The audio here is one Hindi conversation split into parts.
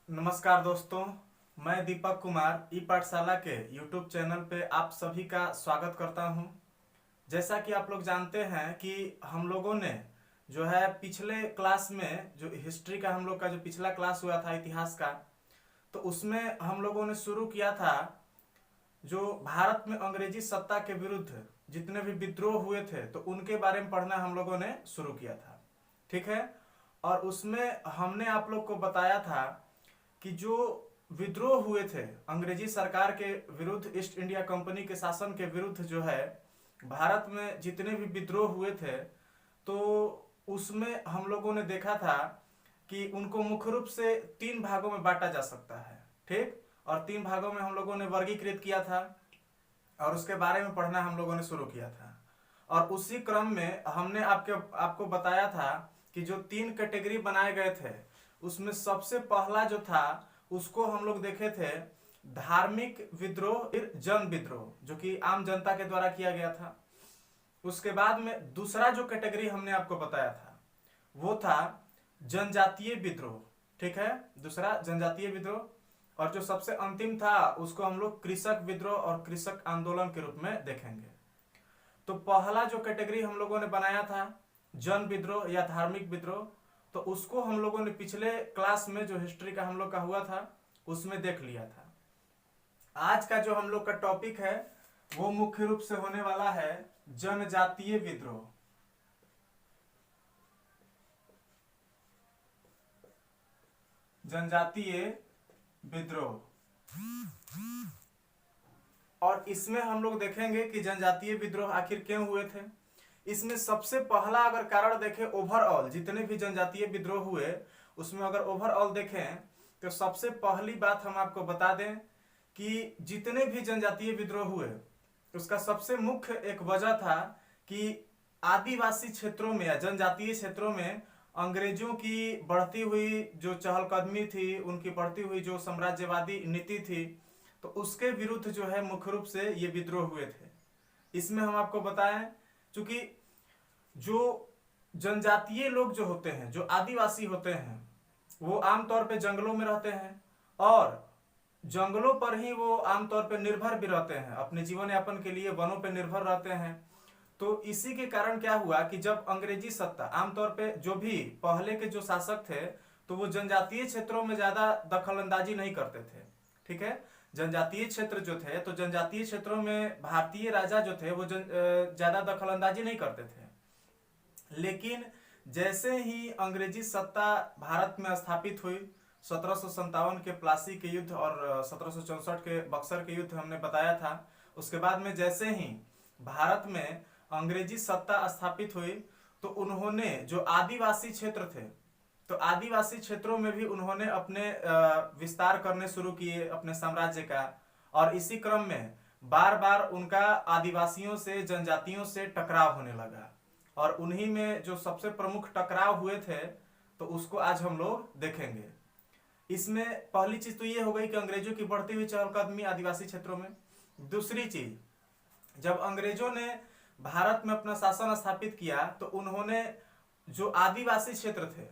नमस्कार दोस्तों, मैं दीपक कुमार ई पाठशाला के YouTube चैनल पे आप सभी का स्वागत करता हूं। जैसा कि आप लोग जानते हैं कि हम लोगों ने जो है पिछले क्लास में जो हिस्ट्री का हम लोग का जो पिछला क्लास हुआ था इतिहास का, तो उसमें हम लोगों ने शुरू किया था जो भारत में अंग्रेजी सत्ता के विरुद्ध जितने भी विद्रोह हुए थे तो उनके बारे में पढ़ना हम लोगों ने शुरू किया था। ठीक है। और उसमें हमने आप लोग को बताया था कि जो विद्रोह हुए थे अंग्रेजी सरकार के विरुद्ध, ईस्ट इंडिया कंपनी के शासन के विरुद्ध जो है भारत में जितने भी विद्रोह हुए थे, तो उसमें हम लोगों ने देखा था कि उनको मुख्य रूप से तीन भागों में बांटा जा सकता है। ठीक। और तीन भागों में हम लोगों ने वर्गीकृत किया था और उसके बारे में पढ़ना हम लोगों ने शुरू किया था। और उसी क्रम में हमने आपको बताया था कि जो तीन कैटेगरी बनाए गए थे उसमें सबसे पहला जो था उसको हम लोग देखे थे धार्मिक विद्रोह, फिर जन विद्रोह जो कि आम जनता के द्वारा किया गया था। उसके बाद में दूसरा जो कैटेगरी हमने आपको बताया था वो था जनजातीय विद्रोह। ठीक है, दूसरा जनजातीय विद्रोह। और जो सबसे अंतिम था उसको हम लोग कृषक विद्रोह और कृषक आंदोलन के रूप में देखेंगे। तो पहला जो कैटेगरी हम लोगों ने बनाया था जन विद्रोह या धार्मिक विद्रोह, तो उसको हम लोगों ने पिछले क्लास में जो हिस्ट्री का हम लोग का हुआ था उसमें देख लिया था। आज का जो हम लोग का टॉपिक है वो मुख्य रूप से होने वाला है जनजातीय विद्रोह। जनजातीय विद्रोह। और इसमें हम लोग देखेंगे कि जनजातीय विद्रोह आखिर क्यों हुए थे। इसमें सबसे पहला अगर कारण देखें, ओवरऑल जितने भी जनजातीय विद्रोह हुए उसमें अगर ओवरऑल देखें तो सबसे पहली बात हम आपको बता दें कि जितने भी जनजातीय विद्रोह हुए उसका सबसे मुख्य एक वजह था कि आदिवासी क्षेत्रों में या जनजातीय क्षेत्रों में अंग्रेजों की बढ़ती हुई जो चहलकदमी थी, उनकी बढ़ती हुई जो साम्राज्यवादी नीति थी, तो उसके विरुद्ध जो है मुख्य रूप से ये विद्रोह हुए थे। इसमें हम आपको बताएं, चूंकि जो जनजातीय लोग जो होते हैं, जो आदिवासी होते हैं, वो आमतौर पे जंगलों में रहते हैं और जंगलों पर ही वो आमतौर पे निर्भर भी रहते हैं, अपने जीवन यापन के लिए वनों पे निर्भर रहते हैं। तो इसी के कारण क्या हुआ कि जब अंग्रेजी सत्ता, आमतौर पे जो भी पहले के जो शासक थे तो वो जनजातीय क्षेत्रों में ज्यादा दखल अंदाजी नहीं करते थे। ठीक है, जनजातीय क्षेत्र जो थे तो जनजातीय क्षेत्रों में भारतीय राजा जो थे वो ज्यादा दखल अंदाजी नहीं करते थे। लेकिन जैसे ही अंग्रेजी सत्ता भारत में स्थापित हुई, 1757 के प्लासी के युद्ध और 1764 के बक्सर के युद्ध हमने बताया था, उसके बाद में जैसे ही भारत में अंग्रेजी सत्ता स्थापित हुई तो उन्होंने जो आदिवासी क्षेत्र थे तो आदिवासी क्षेत्रों में भी उन्होंने अपने विस्तार करने शुरू किए अपने साम्राज्य का। और इसी क्रम में बार बार उनका आदिवासियों से, जनजातियों से टकराव होने लगा और उन्हीं में जो सबसे प्रमुख टकराव हुए थे तो उसको आज हम लोग देखेंगे। इसमें पहली चीज तो ये हो गई कि अंग्रेजों की बढ़ती हुई चहलकदमी आदिवासी क्षेत्रों में। दूसरी चीज, जब अंग्रेजों ने भारत में अपना शासन स्थापित किया तो उन्होंने जो आदिवासी क्षेत्र थे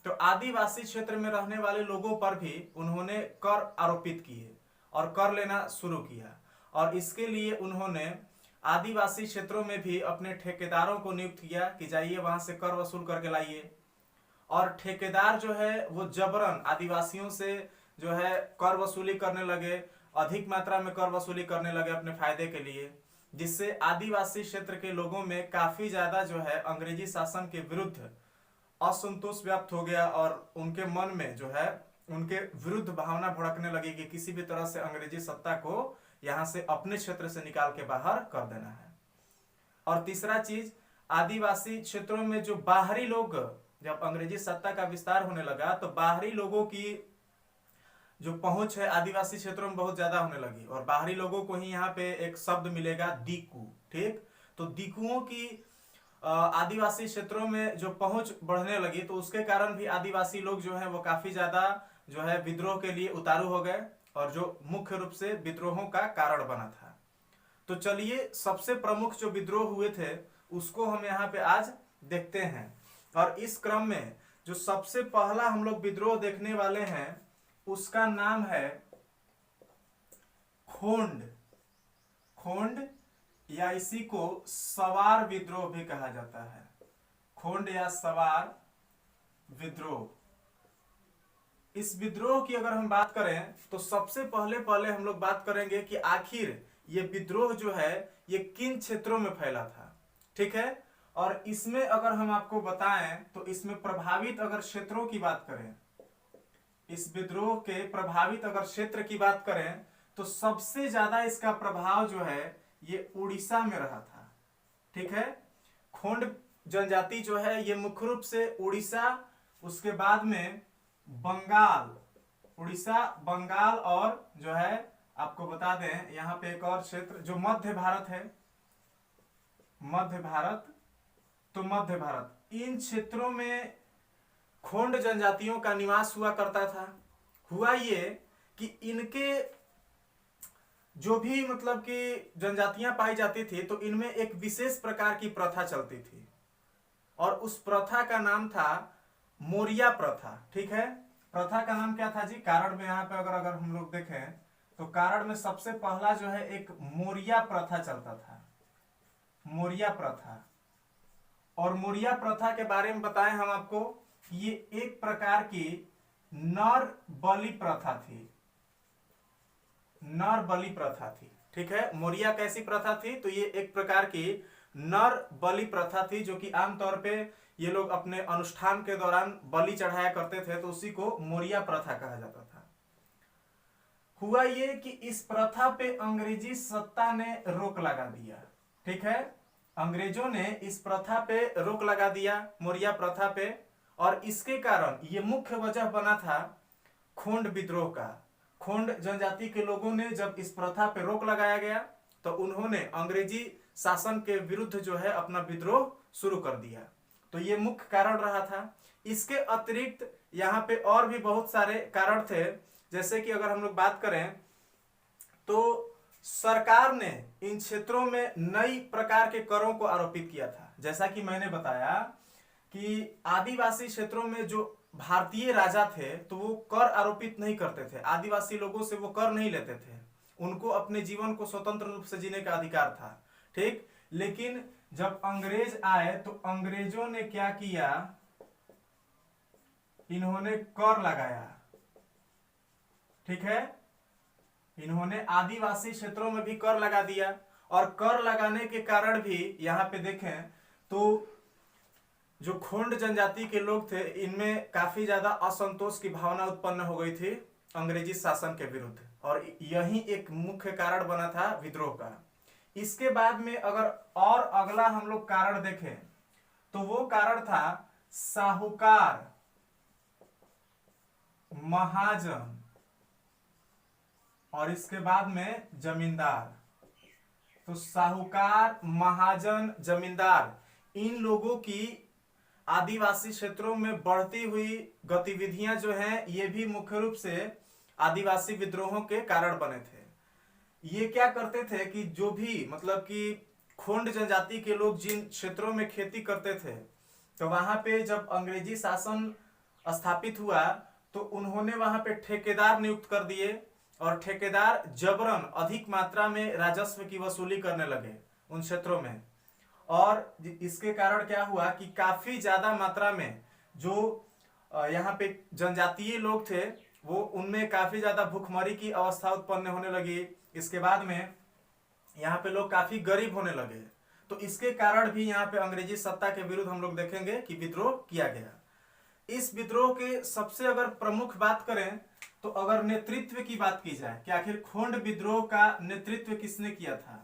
तो आदिवासी क्षेत्र में रहने वाले लोगों पर भी उन्होंने कर आरोपित किए और कर लेना शुरू किया। और इसके लिए उन्होंने आदिवासी क्षेत्रों में भी अपने ठेकेदारों को नियुक्त किया कि जाइए वहां से कर वसूल करके लाइए। और ठेकेदार जो है वो जबरन आदिवासियों से जो है कर वसूली करने लगे, अधिक मात्रा में कर वसूली करने लगे अपने फायदे के लिए, जिससे आदिवासी क्षेत्र के लोगों में काफी ज्यादा जो है अंग्रेजी शासन के विरुद्ध असंतोष व्याप्त हो गया और उनके मन में जो है उनके विरुद्ध भावना भड़कने लगी कि किसी भी तरह से अंग्रेजी सत्ता को यहां से अपने क्षेत्र से निकाल के बाहर कर देना है। और तीसरा चीज, आदिवासी क्षेत्रों में जो बाहरी लोग, जब अंग्रेजी सत्ता का विस्तार होने लगा तो बाहरी लोगों की जो पहुंच है आदिवासी क्षेत्रों में बहुत ज्यादा होने लगी और बाहरी लोगों को ही यहाँ पे एक शब्द मिलेगा दीकू। ठीक, तो दीकुओं की आदिवासी क्षेत्रों में जो पहुंच बढ़ने लगी तो उसके कारण भी आदिवासी लोग जो है वो काफी ज्यादा जो है विद्रोह के लिए उतारू हो गए और जो मुख्य रूप से विद्रोहों का कारण बना था। तो चलिए सबसे प्रमुख जो विद्रोह हुए थे उसको हम यहाँ पे आज देखते हैं। और इस क्रम में जो सबसे पहला हम लोग विद्रोह देखने वाले हैं उसका नाम है खोंड। खोंड या इसी को सवार विद्रोह भी कहा जाता है। खोंड या सवार विद्रोह। इस विद्रोह की अगर हम बात करें तो सबसे पहले पहले हम लोग बात करेंगे कि आखिर ये विद्रोह जो है ये किन क्षेत्रों में फैला था। ठीक है, और इसमें अगर हम आपको बताएं तो इसमें प्रभावित अगर क्षेत्रों की बात करें, इस विद्रोह के प्रभावित अगर क्षेत्र की बात करें तो सबसे ज्यादा इसका प्रभाव जो है ये उड़ीसा में रहा था। ठीक है, खोंड जनजाति जो है ये मुख्य रूप से उड़ीसा, उसके बाद में बंगाल, उड़ीसा, बंगाल और जो है आपको बता दें यहां पे एक और क्षेत्र जो मध्य भारत है, मध्य भारत, तो मध्य भारत, इन क्षेत्रों में खोंड जनजातियों का निवास हुआ करता था। हुआ ये कि इनके जो भी मतलब कि जनजातियां पाई जाती थी तो इनमें एक विशेष प्रकार की प्रथा चलती थी और उस प्रथा का नाम था मोरिया प्रथा। ठीक है, प्रथा का नाम क्या था जी? कारण में यहां पे अगर हम लोग देखें तो कारण में सबसे पहला जो है एक मोरिया प्रथा चलता था, मोरिया प्रथा। और मोरिया प्रथा के बारे में बताएं हम आपको, ये एक प्रकार की नर बलि प्रथा थी, नर बलि प्रथा थी। ठीक है, मोरिया कैसी प्रथा थी? तो ये एक प्रकार की नर बलि प्रथा थी जो कि आमतौर पे ये लोग अपने अनुष्ठान के दौरान बलि चढ़ाया करते थे, तो उसी को मोरिया प्रथा कहा जाता था। हुआ ये कि इस प्रथा पे अंग्रेजी सत्ता ने रोक लगा दिया। ठीक है, अंग्रेजों ने इस प्रथा पे रोक लगा दिया, मोरिया प्रथा पे, और इसके कारण ये मुख्य वजह बना था खोंड विद्रोह का। खोंड जनजाति के लोगों ने जब इस प्रथा पे रोक लगाया गया तो उन्होंने अंग्रेजी शासन के विरुद्ध जो है अपना विद्रोह शुरू कर दिया। तो ये मुख्य कारण रहा था। इसके अतिरिक्त यहाँ पे और भी बहुत सारे कारण थे, जैसे कि अगर हम लोग बात करें तो सरकार ने इन क्षेत्रों में नई प्रकार के करों को आरोपित किया था। जैसा कि मैंने बताया कि आदिवासी क्षेत्रों में जो भारतीय राजा थे तो वो कर आरोपित नहीं करते थे, आदिवासी लोगों से वो कर नहीं लेते थे, उनको अपने जीवन को स्वतंत्र रूप से जीने का अधिकार था। ठीक, लेकिन जब अंग्रेज आए तो अंग्रेजों ने क्या किया, इन्होंने कर लगाया। ठीक है, इन्होंने आदिवासी क्षेत्रों में भी कर लगा दिया, और कर लगाने के कारण भी यहां पे देखें तो जो खोंड जनजाति के लोग थे इनमें काफी ज्यादा असंतोष की भावना उत्पन्न हो गई थी अंग्रेजी शासन के विरुद्ध, और यही एक मुख्य कारण बना था विद्रोह का। इसके बाद में अगर और अगला हम लोग कारण देखें तो वो कारण था साहूकार, महाजन, और इसके बाद में जमींदार। तो साहूकार, महाजन, जमींदार, इन लोगों की आदिवासी क्षेत्रों में बढ़ती हुई गतिविधियां जो हैं ये भी मुख्य रूप से आदिवासी विद्रोहों के कारण बने थे। ये क्या करते थे कि जो भी मतलब कि खोंड जनजाति के लोग जिन क्षेत्रों में खेती करते थे तो वहां पे जब अंग्रेजी शासन स्थापित हुआ तो उन्होंने वहां पे ठेकेदार नियुक्त कर दिए, और ठेकेदार जबरन अधिक मात्रा में राजस्व की वसूली करने लगे उन क्षेत्रों में। और इसके कारण क्या हुआ कि काफी ज्यादा मात्रा में जो यहाँ पे जनजातीय लोग थे वो उनमें काफी ज्यादा भूखमरी की अवस्था उत्पन्न होने लगी। इसके बाद में यहाँ पे लोग काफी गरीब होने लगे। तो इसके कारण भी यहाँ पे अंग्रेजी सत्ता के विरुद्ध हम लोग देखेंगे कि विद्रोह किया गया। इस विद्रोह के सबसे अगर प्रमुख बात करें तो अगर नेतृत्व की बात की जाए कि आखिर खोंड विद्रोह का नेतृत्व किसने किया था,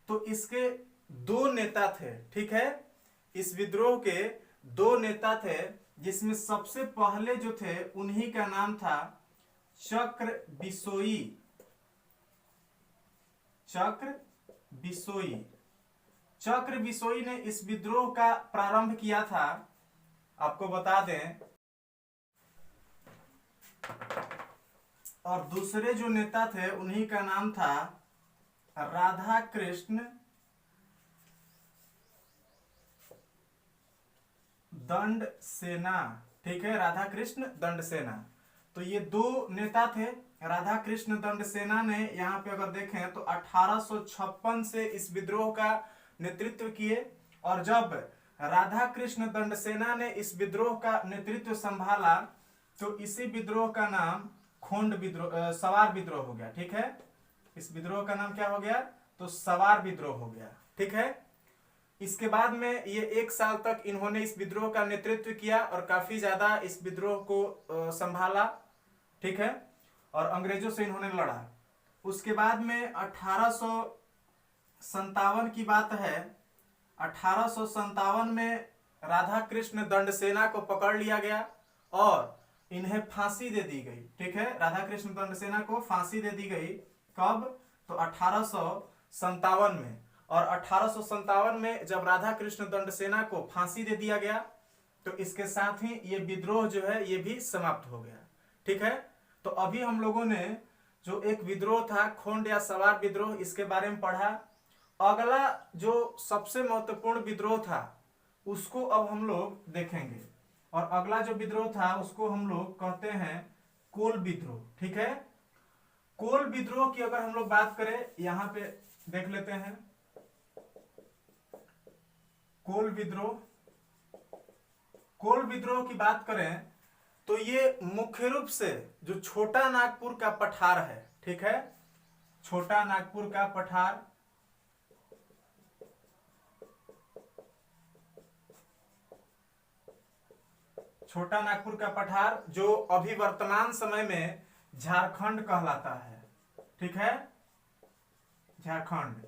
तो इसके दो नेता थे। ठीक है, इस विद्रोह के दो नेता थे, जिसमें सबसे पहले जो थे उन्हीं का नाम था चक्र बिसोई। चक्र बिसोई, चक्र बिसोई ने इस विद्रोह का प्रारंभ किया था। आपको बता दें, और दूसरे जो नेता थे उन्हीं का नाम था राधा कृष्ण दंड सेना। ठीक है, राधा कृष्ण दंड सेना। तो ये दो नेता थे। राधा कृष्ण दंड सेना ने यहाँ पे अगर देखें तो 1856 से इस विद्रोह का नेतृत्व किए, और जब राधा कृष्ण दंड सेना ने इस विद्रोह का नेतृत्व संभाला तो इसी विद्रोह का नाम खोंड विद्रोह, सवार विद्रोह हो गया। ठीक है, इस विद्रोह का नाम क्या हो गया? तो सवार विद्रोह हो गया। ठीक है, इसके बाद में ये 1 साल तक इन्होंने इस विद्रोह का नेतृत्व किया और काफी ज्यादा इस विद्रोह को संभाला। ठीक है, और अंग्रेजों से इन्होंने लड़ा। उसके बाद में 1857 की बात है। 1857 में राधा कृष्ण दंड सेना को पकड़ लिया गया और इन्हें फांसी दे दी गई। ठीक है, राधा कृष्ण दंड सेना को फांसी दे दी गई। कब? तो 1857 में। और 1857 में जब राधा कृष्ण दंड सेना को फांसी दे दिया गया तो इसके साथ ही ये विद्रोह जो है ये भी समाप्त हो गया। ठीक है, तो अभी हम लोगों ने जो एक विद्रोह था खोंड या सवार विद्रोह, इसके बारे में पढ़ा। अगला जो सबसे महत्वपूर्ण विद्रोह था उसको अब हम लोग देखेंगे, और अगला जो विद्रोह था उसको हम लोग कहते हैं कोल विद्रोह। ठीक है, कोल विद्रोह की अगर हम लोग बात करें, यहां पे देख लेते हैं कोल विद्रोह। कोल विद्रोह की बात करें तो ये मुख्य रूप से जो छोटा नागपुर का पठार है। ठीक है, छोटा नागपुर का पठार, छोटा नागपुर का पठार जो अभी वर्तमान समय में झारखंड कहलाता है। ठीक है, झारखंड।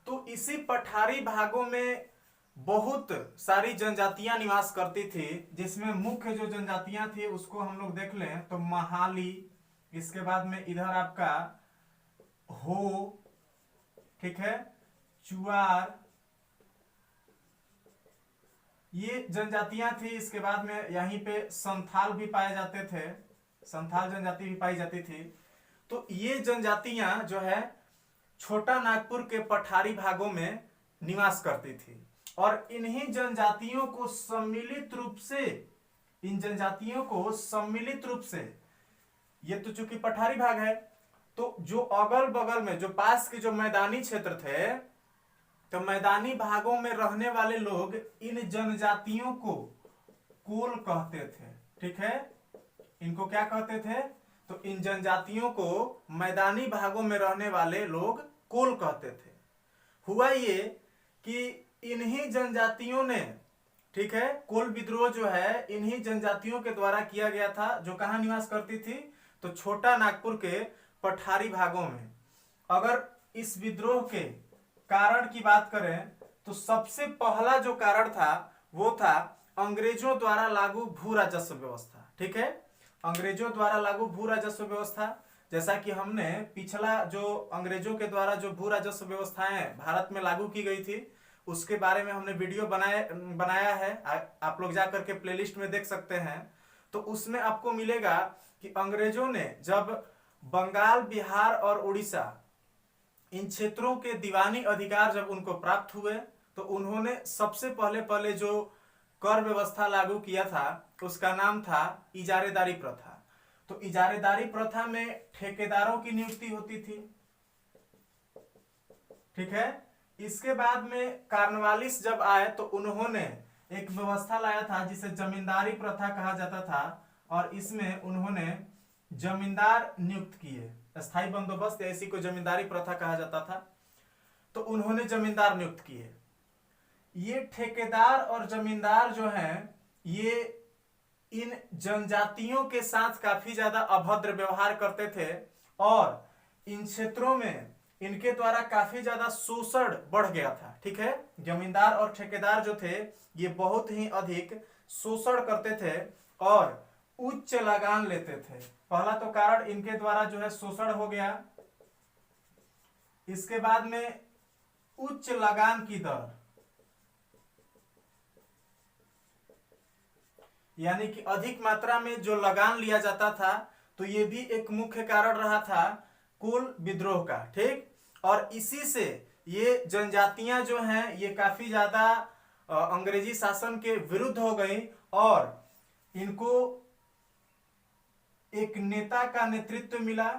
तो इसी पठारी भागों में बहुत सारी जनजातियां निवास करती थी, जिसमें मुख्य जो जनजातियां थी उसको हम लोग देख लें तो महाली, इसके बाद में इधर आपका हो, ठीक है, चुआर, ये जनजातियां थी। इसके बाद में यहीं पे संथाल भी पाए जाते थे, संथाल जनजाति भी पाई जाती थी। तो ये जनजातियां जो है छोटा नागपुर के पठारी भागों में निवास करती थी, और इन्हीं जनजातियों को सम्मिलित रूप से, इन जनजातियों को सम्मिलित रूप से, ये तो चूंकि पठारी भाग है तो जो अगल बगल में जो पास के जो मैदानी क्षेत्र थे, तो मैदानी भागों में रहने वाले लोग इन जनजातियों को कोल कहते थे। ठीक है, इनको क्या कहते थे? तो इन जनजातियों को मैदानी भागों में रहने वाले लोग कोल कहते थे। हुआ ये कि इन्हीं जनजातियों ने, ठीक है, कोल विद्रोह जो है इन्हीं जनजातियों के द्वारा किया गया था, जो कहां निवास करती थी? तो छोटा नागपुर के पठारी भागों में। अगर इस विद्रोह के कारण की बात करें तो सबसे पहला जो कारण था वो था अंग्रेजों द्वारा लागू भू राजस्व व्यवस्था। ठीक है, अंग्रेजों द्वारा लागू भू राजस्व व्यवस्था, जैसा कि हमने पिछला जो अंग्रेजों के द्वारा जो भू राजस्व व्यवस्थाएं भारत में लागू की गई थी उसके बारे में हमने वीडियो बनाया है, आप लोग जाकर के प्लेलिस्ट में देख सकते हैं। तो उसमें आपको मिलेगा कि अंग्रेजों ने जब बंगाल, बिहार और उड़ीसा इन क्षेत्रों के दीवानी अधिकार जब उनको प्राप्त हुए तो उन्होंने सबसे पहले जो कर व्यवस्था लागू किया था उसका नाम था इजारेदारी प्रथा। तो इजारेदारी प्रथा में ठेकेदारों की नियुक्ति होती थी। ठीक है, इसके बाद में कार्नवालिस जब आए तो उन्होंने एक व्यवस्था लाया था जिसे जमींदारी प्रथा कहा जाता था, और इसमें उन्होंने जमींदार नियुक्त किए। स्थायी बंदोबस्त ऐसी को जमींदारी प्रथा कहा जाता था, तो उन्होंने जमींदार नियुक्त किए। ये ठेकेदार और जमींदार जो हैं ये इन जनजातियों के साथ काफी ज्यादा अभद्र व्यवहार करते थे, और इन क्षेत्रों में इनके द्वारा काफी ज्यादा शोषण बढ़ गया था। ठीक है, जमींदार और ठेकेदार जो थे ये बहुत ही अधिक शोषण करते थे और उच्च लगान लेते थे। पहला तो कारण इनके द्वारा जो है शोषण हो गया, इसके बाद में उच्च लगान की दर, यानी कि अधिक मात्रा में जो लगान लिया जाता था, तो ये भी एक मुख्य कारण रहा था कोल विद्रोह का। ठीक, और इसी से ये जनजातियां जो हैं ये काफी ज्यादा अंग्रेजी शासन के विरुद्ध हो गई और इनको एक नेता का नेतृत्व मिला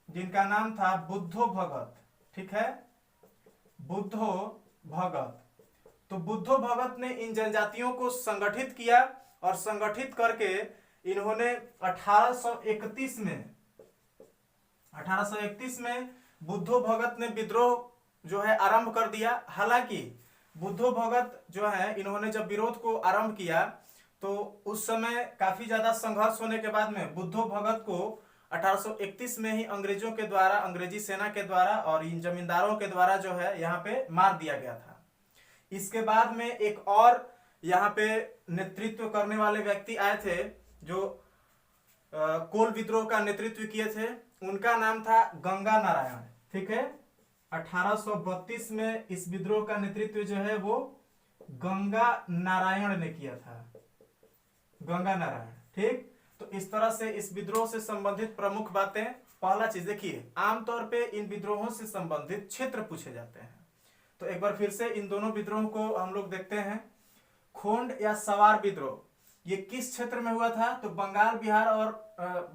जिनका नाम था बुद्धो भगत। ठीक है, बुद्धो भगत। तो बुद्धो भगत ने इन जनजातियों को संगठित किया और संगठित करके इन्होंने 1831 में बुद्धो भगत ने विद्रोह जो है आरंभ कर दिया। हालांकि बुद्धो भगत जो है इन्होंने जब विरोध को आरंभ किया तो उस समय काफी ज्यादा संघर्ष होने के बाद में बुद्धो भगत को 1831 में ही अंग्रेजों के द्वारा, अंग्रेजी सेना के द्वारा और इन जमींदारों के द्वारा जो है यहाँ पे मार दिया गया था। इसके बाद में एक और यहाँ पे नेतृत्व करने वाले व्यक्ति आए थे जो कोल विद्रोह का नेतृत्व किए थे। उनका नाम था गंगा नारायण। ठीक है, 1832 में इस विद्रोह का नेतृत्व जो है वो गंगा नारायण ने किया था, गंगा नारायण। ठीक, तो इस तरह से इस विद्रोह से संबंधित प्रमुख बातें। पहला चीज देखिए, आमतौर पे इन विद्रोहों से संबंधित क्षेत्र पूछे जाते हैं। तो एक बार फिर से इन दोनों विद्रोह को हम लोग देखते हैं। खोंड या सवार विद्रोह ये किस क्षेत्र में हुआ था? तो बंगाल, बिहार और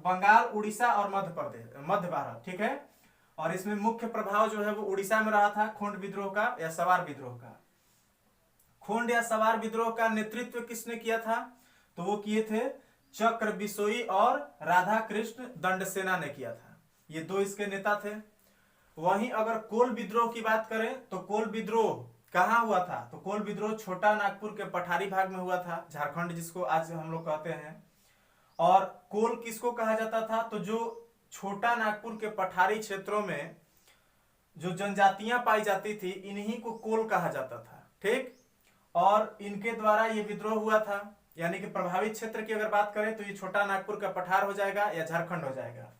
बंगाल, उड़ीसा और मध्य प्रदेश, मध्य भारत। ठीक है, और इसमें मुख्य प्रभाव जो है वो उड़ीसा में रहा था खोंड विद्रोह का या सवार विद्रोह का। खोंड या सवार विद्रोह का नेतृत्व किसने किया था? तो वो किए थे चक्र बिसोई और राधा कृष्ण दंडसेना ने किया था। ये दो इसके नेता थे। वहीं अगर कोल विद्रोह की बात करें तो कोल विद्रोह कहां हुआ था? तो कोल विद्रोह छोटा नागपुर के पठारी भाग में हुआ था, झारखंड जिसको आज हम लोग कहते हैं। और कोल किसको कहा जाता था? तो जो छोटा नागपुर के पठारी क्षेत्रों में जो जनजातियां पाई जाती थी इन्हीं को कोल कहा जाता था। ठीक, और इनके द्वारा ये विद्रोह हुआ था। यानी कि प्रभावित क्षेत्र की अगर बात करें तो ये छोटा नागपुर का पठार हो जाएगा या झारखंड हो जाएगा।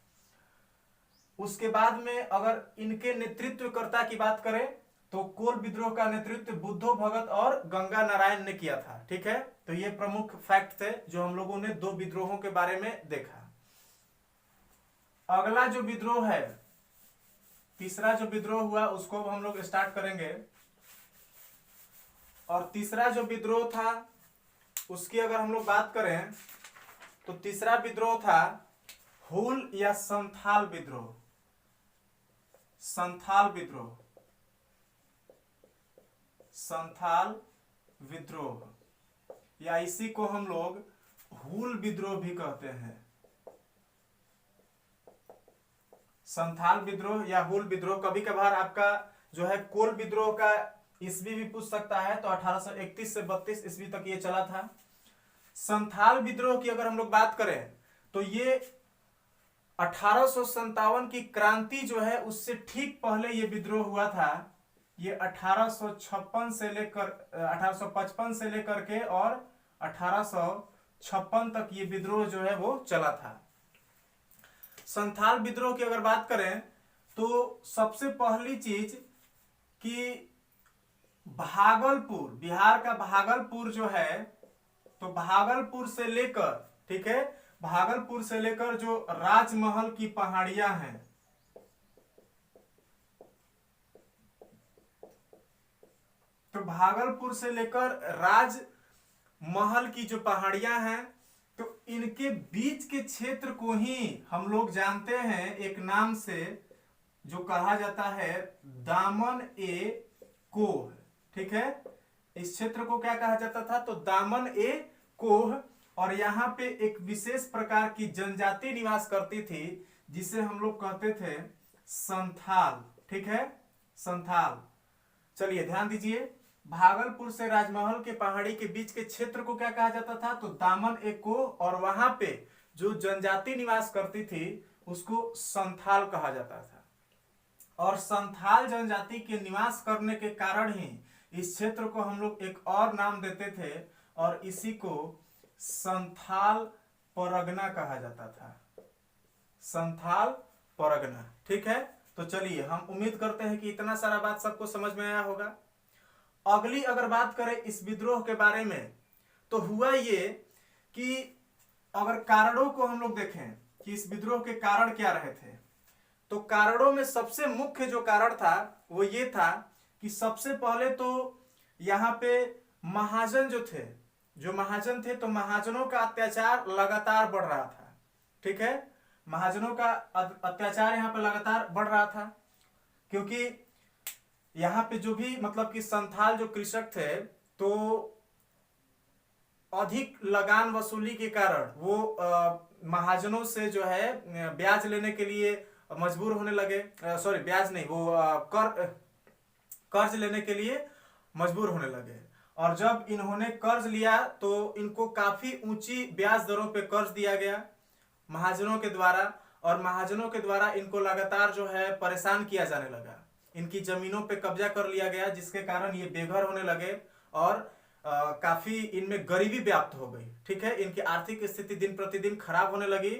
उसके बाद में अगर इनके नेतृत्वकर्ता की बात करें तो कोल विद्रोह का नेतृत्व बुद्धो भगत और गंगा नारायण ने किया था। ठीक है, तो ये प्रमुख फैक्ट थे जो हम लोगों ने दो विद्रोहों के बारे में देखा। अगला जो विद्रोह है, तीसरा जो विद्रोह हुआ उसको हम लोग स्टार्ट करेंगे। और तीसरा जो विद्रोह था उसकी अगर हम लोग बात करें तो तीसरा विद्रोह था हुल या संथाल विद्रोह। संथाल विद्रोह, संथाल विद्रोह या इसी को हम लोग हुल विद्रोह भी कहते हैं। संथाल विद्रोह या हुल विद्रोह। कभी कभार आपका जो है कोल विद्रोह का ईस्वी भी पूछ सकता है, तो 1831 से 32 ईस्वी तक ये चला था। संथाल विद्रोह की अगर हम लोग बात करें तो ये 1857 की क्रांति जो है उससे ठीक पहले ये विद्रोह हुआ था। ये 1856 से लेकर 1855 से लेकर के और 1856 तक ये विद्रोह जो है वो चला था। संथाल विद्रोह की अगर बात करें तो सबसे पहली चीज कि भागलपुर, बिहार का भागलपुर जो है, तो भागलपुर से लेकर, ठीक है, भागलपुर से लेकर जो राजमहल की पहाड़ियां हैं, तो भागलपुर से लेकर राजमहल की जो पहाड़ियां हैं तो इनके बीच के क्षेत्र को ही हम लोग जानते हैं एक नाम से जो कहा जाता है दामन ए कोह। ठीक है, इस क्षेत्र को क्या कहा जाता था? तो दामन ए कोह। और यहाँ पे एक विशेष प्रकार की जनजाति निवास करती थी जिसे हम लोग कहते थे संथाल। ठीक है, संथाल। चलिए ध्यान दीजिए, भागलपुर से राजमहल के पहाड़ी के बीच के क्षेत्र को क्या कहा जाता था? तो दामन ए कोह। और वहां पे जो जनजाति निवास करती थी उसको संथाल कहा जाता था। और संथाल जनजाति के निवास करने के कारण ही इस क्षेत्र को हम लोग एक और नाम देते थे और इसी को संथाल परगना कहा जाता था। संथाल परगना। ठीक है, तो चलिए हम उम्मीद करते हैं कि इतना सारा बात सबको समझ में आया होगा। अगली अगर बात करें इस विद्रोह के बारे में तो हुआ ये कि अगर कारणों को हम लोग देखें कि इस विद्रोह के कारण क्या रहे थे, तो कारणों में सबसे मुख्य जो कारण था वो ये था कि सबसे पहले तो यहाँ पे महाजन जो थे, जो महाजन थे, तो महाजनों का अत्याचार लगातार बढ़ रहा था। ठीक है, महाजनों का अत्याचार यहाँ पे लगातार बढ़ रहा था, क्योंकि यहाँ पे जो भी मतलब कि संथाल जो कृषक थे तो अधिक लगान वसूली के कारण वो महाजनों से जो है ब्याज लेने के लिए मजबूर होने लगे। सॉरी, ब्याज नहीं, वो कर्ज लेने के लिए मजबूर होने लगे। और जब इन्होंने कर्ज लिया तो इनको काफी ऊंची ब्याज दरों पे कर्ज दिया गया महाजनों के द्वारा, और महाजनों के द्वारा इनको लगातार जो है परेशान किया जाने लगा। इनकी जमीनों पे कब्जा कर लिया गया, जिसके कारण ये बेघर होने लगे और काफी इनमें गरीबी व्याप्त हो गई। ठीक है, इनकी आर्थिक स्थिति दिन प्रतिदिन खराब होने लगी।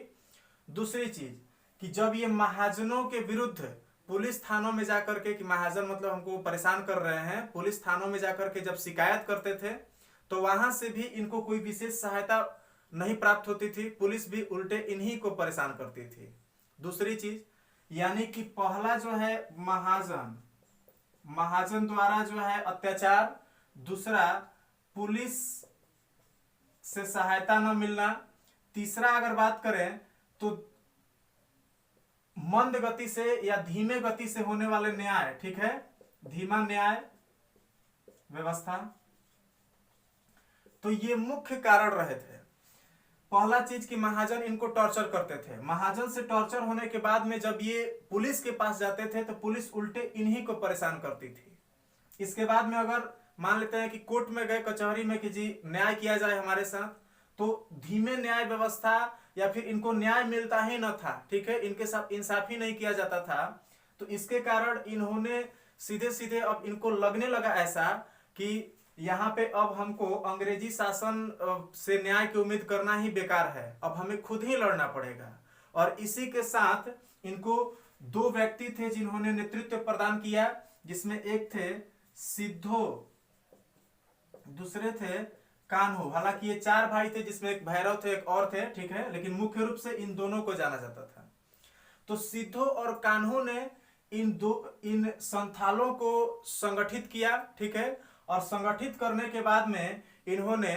दूसरी चीज कि जब ये महाजनों के विरुद्ध पुलिस थानों में जाकर के, कि महाजन मतलब हमको परेशान कर रहे हैं, पुलिस थानों में जाकर के जब शिकायत करते थे तो वहां से भी इनको कोई विशेष सहायता नहीं प्राप्त होती थी, पुलिस भी उल्टे इन्हीं को परेशान करती थी। दूसरी चीज यानी कि पहला जो है महाजन द्वारा जो है अत्याचार, दूसरा पुलिस से सहायता न मिलना, तीसरा अगर बात करें तो मंद गति से या धीमे गति से होने वाले न्याय, ठीक है, धीमा न्याय व्यवस्था। तो ये मुख्य कारण रहे थे। पहला चीज कि महाजन इनको टॉर्चर करते थे। महाजन से टॉर्चर होने के बाद में जब ये पुलिस के पास जाते थे तो पुलिस उल्टे इन्हीं को परेशान करती थी। इसके बाद में अगर मान लेते हैं कि कोर्ट में गए, कचहरी में कि जी न्याय किया जाए हमारे साथ, तो धीमे न्याय व्यवस्था या फिर इनको न्याय मिलता ही न था। ठीक है, इनके साथ इंसाफी नहीं किया जाता था। तो इसके कारण इन्होंने सीधे सीधे अब इनको लगने लगा ऐसा कि यहाँ पे अब हमको अंग्रेजी शासन से न्याय की उम्मीद करना ही बेकार है, अब हमें खुद ही लड़ना पड़ेगा। और इसी के साथ इनको दो व्यक्ति थे जिन्होंने नेतृत्व प्रदान किया, जिसमें एक थे सिद्धो, दूसरे थे कान्हो। हालांकि ये चार भाई थे, जिसमें एक भैरव थे, एक और थे, ठीक है, लेकिन मुख्य रूप से इन दोनों को जाना जाता था। तो सिद्धो और कान्हो ने इन संथालों को संगठित किया, ठीक है, और संगठित करने के बाद में इन्होंने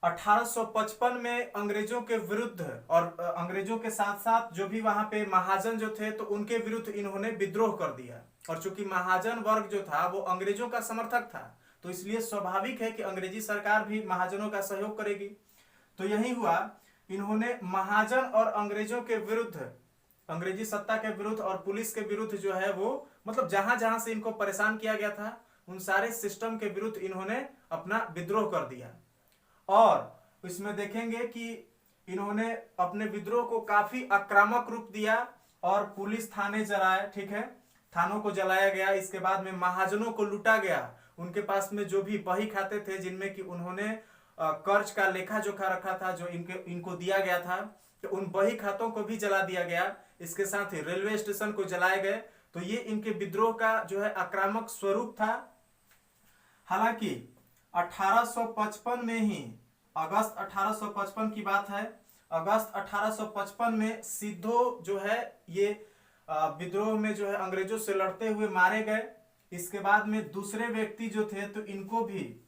1855 में अंग्रेजों के विरुद्ध और अंग्रेजों के साथ साथ जो भी वहां पे महाजन जो थे तो उनके विरुद्ध इन्होंने विद्रोह कर दिया। और चूंकि महाजन वर्ग जो था वो अंग्रेजों का समर्थक था, तो इसलिए स्वाभाविक है कि अंग्रेजी सरकार भी महाजनों का सहयोग करेगी। तो यही हुआ, इन्होंने महाजन और अंग्रेजों के विरुद्ध, अंग्रेजी सत्ता के विरुद्ध और पुलिस के विरुद्ध जो है वो मतलब जहां जहां से इनको परेशान किया गया था उन सारे सिस्टम के विरुद्ध इन्होंने अपना विद्रोह कर दिया। और इसमें देखेंगे कि इन्होंने अपने विद्रोह को काफी आक्रामक रूप दिया और पुलिस थाने जलाए, ठीक है, थानों को जलाया गया। इसके बाद में महाजनों को लूटा गया, उनके पास में जो भी बही खाते थे जिनमें कि उन्होंने कर्ज का लेखा जोखा रखा था जो इनको दिया गया था, तो उन बही खातों को भी जला दिया गया। इसके साथ ही रेलवे स्टेशन को जलाए गए। तो ये इनके विद्रोह का जो है आक्रामक स्वरूप था। हालांकि 1855 में ही, अगस्त 1855 की बात है, अगस्त 1855 में सिद्धो जो है ये विद्रोह में जो है अंग्रेजों से लड़ते हुए मारे गए। इसके बाद में दूसरे व्यक्ति जो थे तो इनको भी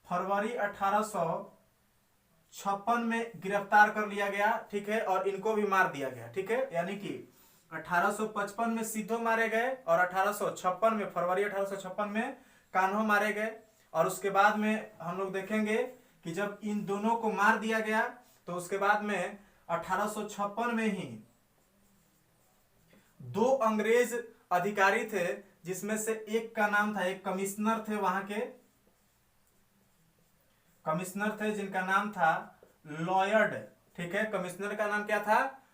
फरवरी 1856 में गिरफ्तार कर लिया गया, ठीक है, और इनको भी मार दिया गया, ठीक है। यानी कि 1855 में सिद्धो मारे गए और 1856 में, फरवरी 1856 में कान्हो मारे गए। और उसके बाद में हम लोग देखेंगे कि जब इन दोनों को मार दिया गया तो उसके बाद में 1856 में ही दो अंग्रेज अधिकारी थे, जिसमें से एक का नाम था, एक कमिश्नर थे, वहां के कमिश्नर थे जिनका नाम था लॉयड, ठीक है। कमिश्नर का नाम क्या था?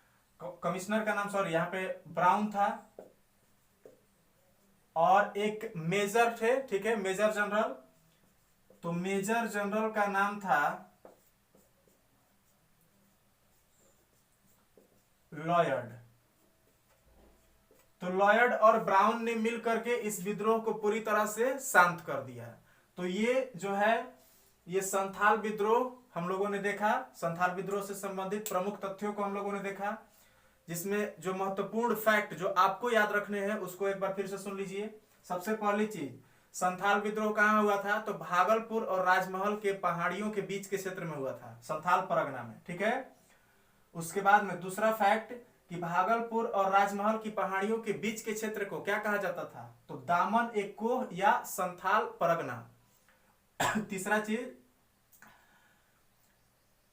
कमिश्नर का नाम, सॉरी, यहाँ पे ब्राउन था। और एक मेजर थे, ठीक है, मेजर जनरल। तो मेजर जनरल का नाम था लॉयड। तो लॉयड और ब्राउन ने मिलकर के इस विद्रोह को पूरी तरह से शांत कर दिया। तो ये जो है ये संथाल विद्रोह हम लोगों ने देखा। संथाल विद्रोह से संबंधित प्रमुख तथ्यों को हम लोगों ने देखा, जिसमें जो महत्वपूर्ण फैक्ट जो आपको याद रखने हैं उसको एक बार फिर से सुन लीजिए। सबसे पहली चीज, संथाल विद्रोह कहां हुआ था? तो भागलपुर और राजमहल के पहाड़ियों के बीच के क्षेत्र में हुआ था, संथाल परगना में, ठीक है। उसके बाद में दूसरा फैक्ट कि भागलपुर और राजमहल की पहाड़ियों के बीच के क्षेत्र को क्या कहा जाता था, तो दामन एक कोह या संथाल परगना। तीसरा चीज,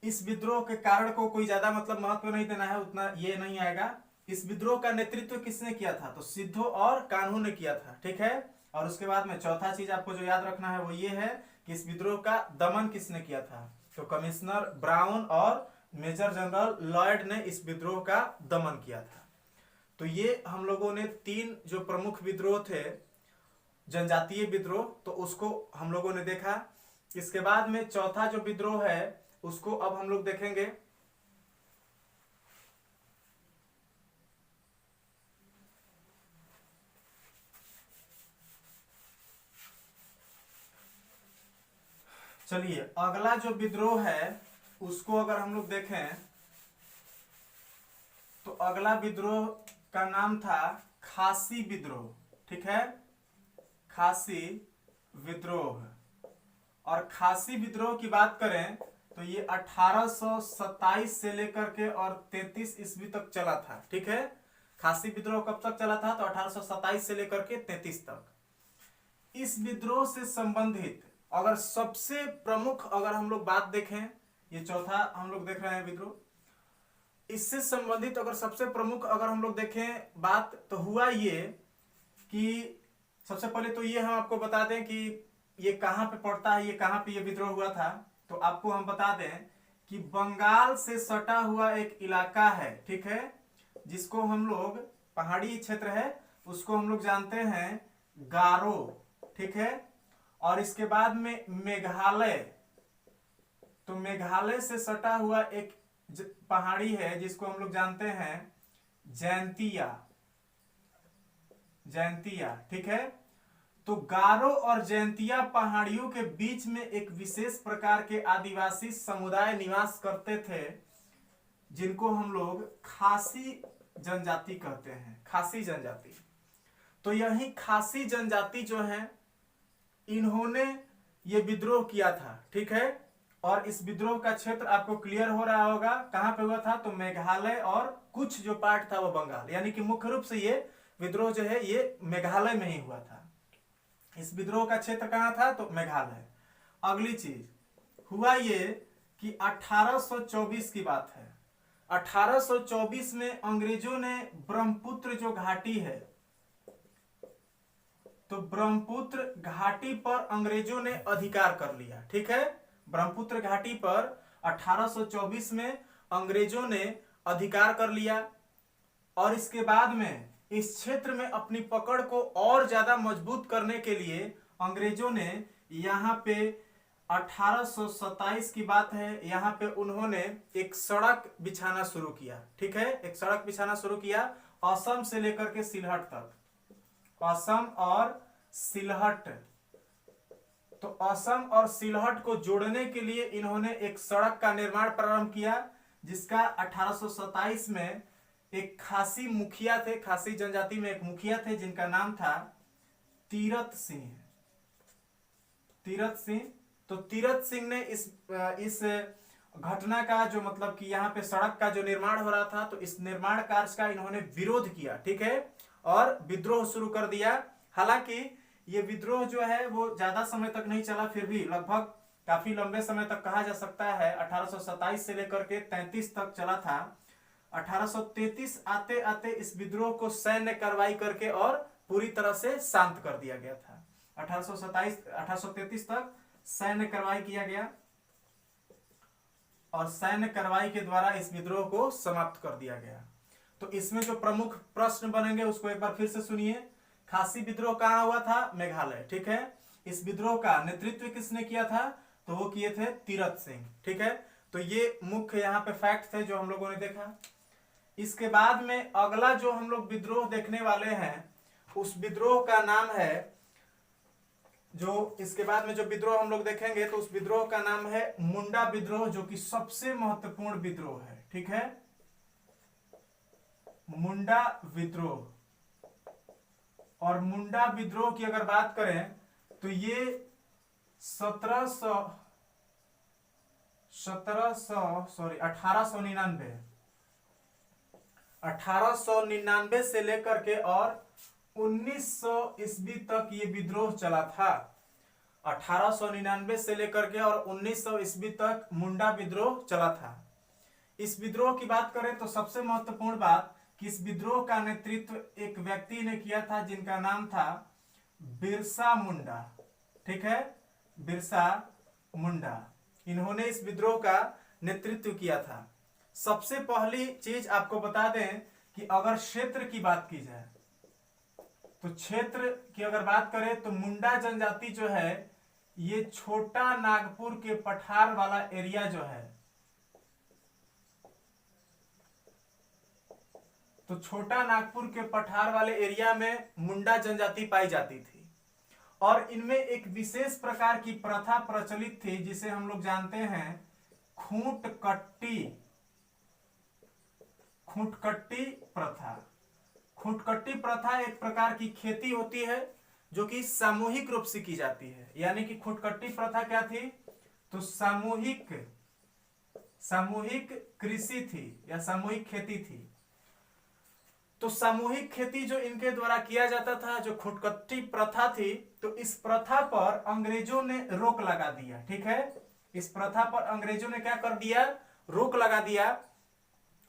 इस विद्रोह के कारण को कोई ज्यादा मतलब महत्व नहीं देना है, उतना ये नहीं आएगा। इस विद्रोह का नेतृत्व किसने किया था, तो सिद्धो और कान्हू ने किया था, ठीक है। और उसके बाद में चौथा चीज आपको जो याद रखना है वो ये है कि इस विद्रोह का दमन किसने किया था, तो कमिश्नर ब्राउन और मेजर जनरल लॉयड ने इस विद्रोह का दमन किया था। तो ये हम लोगों ने 3 जो प्रमुख विद्रोह थे जनजातीय विद्रोह, तो उसको हम लोगों ने देखा। इसके बाद में चौथा जो विद्रोह है उसको अब हम लोग देखेंगे। चलिए अगला जो विद्रोह है उसको अगर हम लोग देखें तो अगला विद्रोह का नाम था खासी विद्रोह, ठीक है, खासी विद्रोह। और खासी विद्रोह की बात करें तो ये 1827 से लेकर के और 33 ईस्वी तक चला था, ठीक है। खासी विद्रोह कब तक चला था, तो 1827 से लेकर के 33 तक। इस विद्रोह से संबंधित अगर सबसे प्रमुख अगर हम लोग बात देखें, ये चौथा हम लोग देख रहे हैं विद्रोह, इससे संबंधित अगर सबसे प्रमुख अगर हम लोग देखें बात, तो हुआ ये कि सबसे पहले तो ये हम आपको बता दें कि ये कहां पे पड़ता है, ये कहां पे ये विद्रोह हुआ था। तो आपको हम बता दें कि बंगाल से सटा हुआ एक इलाका है, ठीक है, जिसको हम लोग पहाड़ी क्षेत्र है, उसको हम लोग जानते हैं गारो, ठीक है। और इसके बाद में मेघालय, तो मेघालय से सटा हुआ एक पहाड़ी है जिसको हम लोग जानते हैं जैंतिया, जैंतिया, ठीक है। तो गारो और जैंतिया पहाड़ियों के बीच में एक विशेष प्रकार के आदिवासी समुदाय निवास करते थे जिनको हम लोग खासी जनजाति कहते हैं, खासी जनजाति। तो यही खासी जनजाति जो है इन्होंने ये विद्रोह किया था, ठीक है। और इस विद्रोह का क्षेत्र आपको क्लियर हो रहा होगा कहां पे हुआ था, तो मेघालय और कुछ जो पार्ट था वो बंगाल, यानी कि मुख्य रूप से ये विद्रोह जो है ये मेघालय में ही हुआ था। इस विद्रोह का क्षेत्र कहां था, तो मेघालय। अगली चीज हुआ ये कि 1824 की बात है। 1824 में अंग्रेजों ने ब्रह्मपुत्र जो घाटी है, तो ब्रह्मपुत्र घाटी पर अंग्रेजों ने अधिकार कर लिया, ठीक है। ब्रह्मपुत्र घाटी पर 1824 में अंग्रेजों ने अधिकार कर लिया। और इसके बाद में इस क्षेत्र में अपनी पकड़ को और ज्यादा मजबूत करने के लिए अंग्रेजों ने यहाँ पे 1827 की बात है, यहाँ पे उन्होंने एक सड़क बिछाना शुरू किया, ठीक है, एक सड़क बिछाना शुरू किया असम से लेकर के सिलहट तक, असम और सिलहट। तो असम और सिलहट को जोड़ने के लिए इन्होंने एक सड़क का निर्माण प्रारंभ किया, जिसका 1827 में एक खासी मुखिया थे, खासी जनजाति में एक मुखिया थे जिनका नाम था तीरथ सिंह, तीरथ सिंह। तो तीरथ सिंह ने इस घटना का जो मतलब कि यहाँ पे सड़क का जो निर्माण हो रहा था, तो इस निर्माण कार्य का इन्होंने विरोध किया, ठीक है, और विद्रोह शुरू कर दिया। हालांकि ये विद्रोह जो है वो ज्यादा समय तक नहीं चला, फिर भी लगभग काफी लंबे समय तक कहा जा सकता है 1827 से लेकर के 33 तक चला था। 1833 आते आते इस विद्रोह को सैन्य कार्रवाई करके और पूरी तरह से शांत कर दिया गया था। 1833 तक सैन्य कार्रवाई किया गया और सैन्य कार्रवाई के द्वारा इस विद्रोह को समाप्त कर दिया गया। तो इसमें जो प्रमुख प्रश्न बनेंगे उसको एक बार फिर से सुनिए। खासी विद्रोह कहां हुआ था, मेघालय, ठीक है। इस विद्रोह का नेतृत्व किसने किया था, तो वो किए थे तीरथ सिंह, ठीक है। तो ये मुख्य यहाँ पे फैक्ट थे जो हम लोगों ने देखा। इसके बाद में अगला जो हम लोग विद्रोह देखने वाले हैं उस विद्रोह का नाम है, जो इसके बाद में जो विद्रोह हम लोग देखेंगे तो उस विद्रोह का नाम है मुंडा विद्रोह, जो कि सबसे महत्वपूर्ण विद्रोह है, ठीक है, मुंडा विद्रोह। और मुंडा विद्रोह की अगर बात करें तो ये 1899 1899 से लेकर के और 1900 ईस्वी तक ये विद्रोह चला था। 1899 से लेकर के और 1900 ईस्वी तक मुंडा विद्रोह चला था। इस विद्रोह की बात करें तो सबसे महत्वपूर्ण बात कि इस विद्रोह का नेतृत्व एक व्यक्ति ने किया था जिनका नाम था बिरसा मुंडा। ठीक है, बिरसा मुंडा, इन्होंने इस विद्रोह का नेतृत्व किया था। सबसे पहली चीज आपको बता दें कि अगर क्षेत्र की बात की जाए तो क्षेत्र की अगर बात करें तो मुंडा जनजाति जो है ये छोटा नागपुर के पठार वाला एरिया जो है, तो छोटा नागपुर के पठार वाले एरिया में मुंडा जनजाति पाई जाती थी। और इनमें एक विशेष प्रकार की प्रथा प्रचलित थी जिसे हम लोग जानते हैं खूंटकट्टी। खूंटकट्टी प्रथा। खूंटकट्टी प्रथा एक प्रकार की खेती होती है जो कि सामूहिक रूप से की जाती है। यानी कि खूंटकट्टी प्रथा क्या थी, तो सामूहिक कृषि थी या सामूहिक खेती थी। तो सामूहिक खेती जो इनके द्वारा किया जाता था, जो खूंटकट्टी प्रथा थी, तो इस प्रथा पर अंग्रेजों ने रोक लगा दिया। ठीक है, इस प्रथा पर अंग्रेजों ने क्या कर दिया, रोक लगा दिया।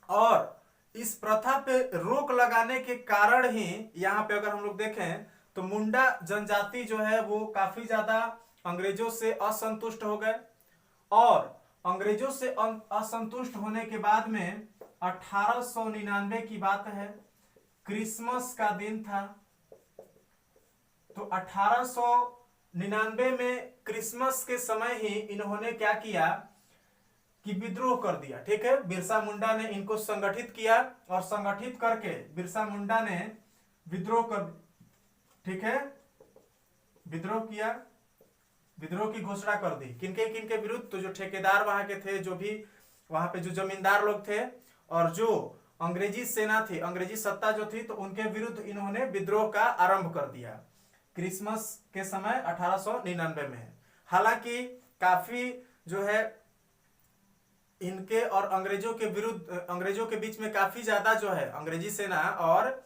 और इस प्रथा पे रोक लगाने के कारण ही यहाँ पे अगर हम लोग देखें तो मुंडा जनजाति जो है वो काफी ज्यादा अंग्रेजों से असंतुष्ट हो गए। और अंग्रेजों से असंतुष्ट होने के बाद में 1899 की बात है, क्रिसमस का दिन था। तो 1899 में क्रिसमस के समय ही इन्होंने क्या किया कि विद्रोह कर दिया। ठीक है, बिरसा मुंडा ने इनको संगठित किया और संगठित करके बिरसा मुंडा ने विद्रोह कर, ठीक है, विद्रोह किया, विद्रोह की घोषणा कर दी। किनके किनके विरुद्ध, तो जो ठेकेदार वहां के थे, जो भी वहां पे जो जमींदार लोग थे और जो अंग्रेजी सेना थी, अंग्रेजी सत्ता जो थी, तो उनके विरुद्ध इन्होंने विद्रोह का आरंभ कर दिया क्रिसमस के समय 1899 में। हालांकि काफी जो है इनके और अंग्रेजों के विरुद्ध, अंग्रेजों के बीच में काफी ज्यादा जो है अंग्रेजी सेना और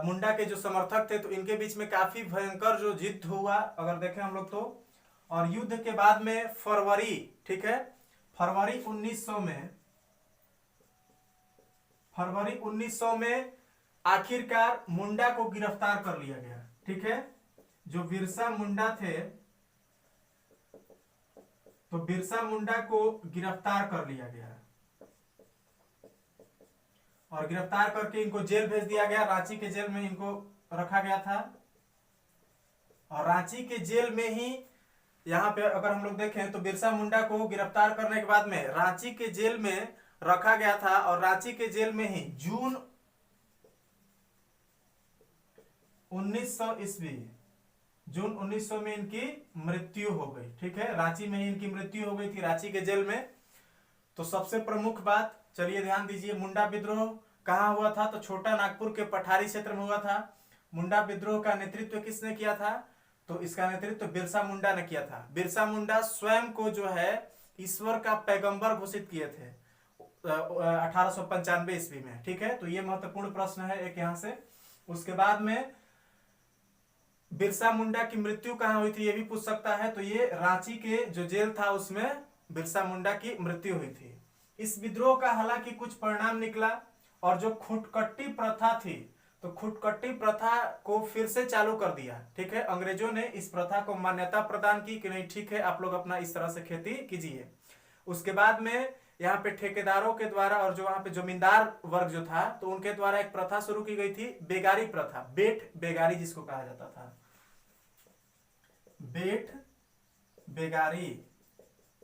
मुंडा के जो समर्थक थे, तो इनके बीच में काफी भयंकर जो युद्ध हुआ अगर देखें हम लोग तो। और युद्ध के बाद में फरवरी, ठीक है, फरवरी 1900 में आखिरकार मुंडा को गिरफ्तार कर लिया गया। ठीक है, जो बिरसा मुंडा थे, तो बिरसा मुंडा को गिरफ्तार कर लिया गया और गिरफ्तार करके इनको जेल भेज दिया गया। रांची के जेल में इनको रखा गया था। और रांची के जेल में ही यहां पे अगर हम लोग देखें तो बिरसा मुंडा को गिरफ्तार करने के बाद में रांची के जेल में रखा गया था। और रांची के जेल में ही जून 1900 ईस्वी, जून 1900 में इनकी मृत्यु हो गई। ठीक है, रांची में ही इनकी मृत्यु हो गई थी, रांची के जेल में। तो सबसे प्रमुख बात, चलिए ध्यान दीजिए, मुंडा विद्रोह कहां हुआ था, तो छोटा नागपुर के पठारी क्षेत्र में हुआ था। मुंडा विद्रोह का नेतृत्व किसने किया था, तो इसका नेतृत्व बिरसा मुंडा ने किया था। बिरसा मुंडा स्वयं को जो है ईश्वर का पैगंबर घोषित किए थे 1895 ईस्वी में। ठीक है, तो ये महत्वपूर्ण प्रश्न है एक यहां से। उसके बाद में बिरसा मुंडा की मृत्यु कहां हुई थी, ये भी पूछ सकता है। तो ये रांची के जो जेल था उसमें बिरसा मुंडा की मृत्यु हुई थी। इस विद्रोह का हालांकि कुछ परिणाम निकला और जो खूंटकट्टी प्रथा थी, तो खूंटकट्टी प्रथा को फिर से चालू कर दिया। ठीक है, अंग्रेजों ने इस प्रथा को मान्यता प्रदान की कि नहीं ठीक है, आप लोग अपना इस तरह से खेती कीजिए। उसके बाद में यहाँ पे ठेकेदारों के द्वारा और जो वहां पे जमींदार वर्ग जो था, तो उनके द्वारा एक प्रथा शुरू की गई थी, बेगारी प्रथा, बेट बेगारी जिसको कहा जाता था। बेट बेगारी,